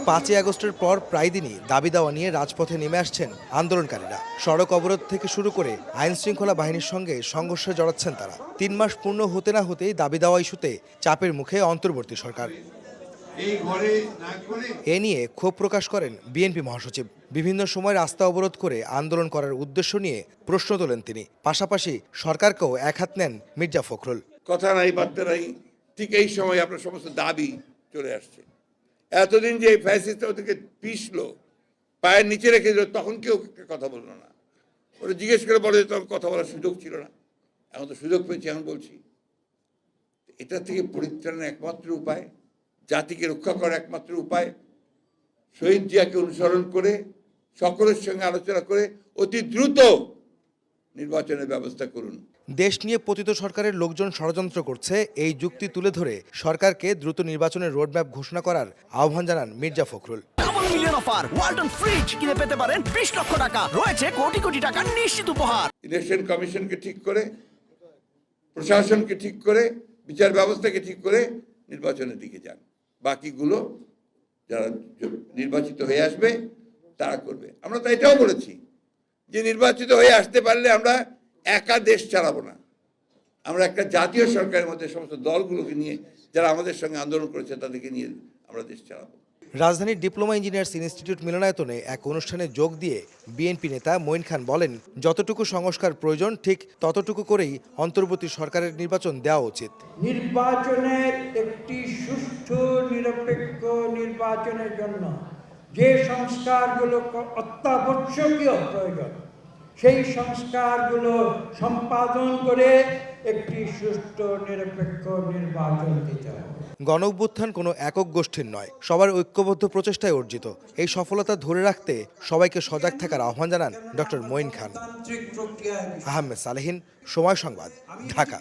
5ই আগস্টের পর প্রায় দিনই দাবি দাওয়া নিয়ে রাজপথে নেমে আসছেন আন্দোলনকারীরা। সড়ক অবরোধ থেকে শুরু করে আইন শৃঙ্খলা বাহিনীর সঙ্গে সংঘর্ষে জড়াচ্ছেন তারা। 3 মাস পূর্ণ হতে না হতেই দাবি দাওয়া ইস্যুতে চাপের মুখে অন্তর্বর্তী সরকার। এ নিয়ে ক্ষোভ প্রকাশ করেন বিএনপি মহাসচিব। বিভিন্ন সময় রাস্তা অবরোধ করে আন্দোলন করার উদ্দেশ্য নিয়ে প্রশ্ন তোলেন তিনি। পাশাপাশি সরকারকেও একহাত নেন মির্জা ফখরুল। কথা নাই বার্তা নাই, ঠিক এই সময় আপনার সমস্ত দাবি চলে আসছে। এতদিন যে ফ্যাসিস্ট ওদেরকে পিষলো, পায়ের নিচে রেখে দিল, তখন কেউ কথা বললো না। ওরা জিজ্ঞেস করে বলে তখন কথা বলার সুযোগ ছিল না। এখন তো সুযোগ পেয়েছি, এখন বলছি। এটা থেকে পরিত্রাণের একমাত্র উপায়, জাতিকে রক্ষা করার একমাত্র উপায়, শহীদ জিয়াকে অনুসরণ করে সকলের সঙ্গে আলোচনা করে অতি দ্রুত নির্বাচনের ব্যবস্থা করুন। দেশ নিয়ে পতিত সরকারের লোকজন ষড়যন্ত্র করছে, এই যুক্তি তুলে ধরে সরকারকে দ্রুত নির্বাচনের রোডম্যাপ ঘোষণা করার আহ্বান জানান Mirza Fakhrul. Double million offer, Walton fridge কিনে পেতে পারেন 20 লক্ষ টাকা, রয়েছে কোটি কোটি টাকার নিশ্চিত উপহার। ইলেকশন কমিশনকে ঠিক করে, প্রশাসনকে ঠিক করে, বিচার ব্যবস্থাকে ঠিক করে নির্বাচনের দিকে যান। বাকিগুলো যারা নির্বাচিত হয়ে আসবে তারা করবে। আমরা তো এটাও বলেছি যে নির্বাচিত হয়ে আসতে পারলে আমরা একা দেশ চালাবো না, আমরা একটা জাতীয় সরকারের মধ্যে সমস্ত দলগুলোকে নিয়ে, যারা আমাদের সঙ্গে আন্দোলন করেছে তাদেরকে নিয়ে আমরা দেশ চালাবো। রাজধানীর ডিপ্লোমা ইঞ্জিনিয়ার্স ইনস্টিটিউট মিলনায়তনে এক অনুষ্ঠানে যোগ দিয়ে বিএনপি নেতা মঈন খান বলেন, যতটুকু সংস্কার প্রয়োজন ঠিক ততটুকু করেই অন্তর্বর্তী সরকারের নির্বাচন দেওয়া উচিত। নির্বাচনের একটি সুষ্ঠু নিরপেক্ষ নির্বাচনের জন্য যে সংস্কারগুলো অত্যাবশ্যকীয় প্রয়োজন, সেই সংস্কারগুলো সম্পাদন করে একটি সুষ্ঠু নিরপেক্ষ নির্বাচন দিতে হবে। গণঅভ্যুত্থান কোনো একক গোষ্ঠীর নয়, সবার ঐক্যবদ্ধ প্রচেষ্টায় অর্জিত। এই সফলতা ধরে রাখতে সবাইকে সজাগ থাকার আহ্বান জানান ডক্টর মঈন খান। আহমেদ সালেহীন, সময় সংবাদ, ঢাকা।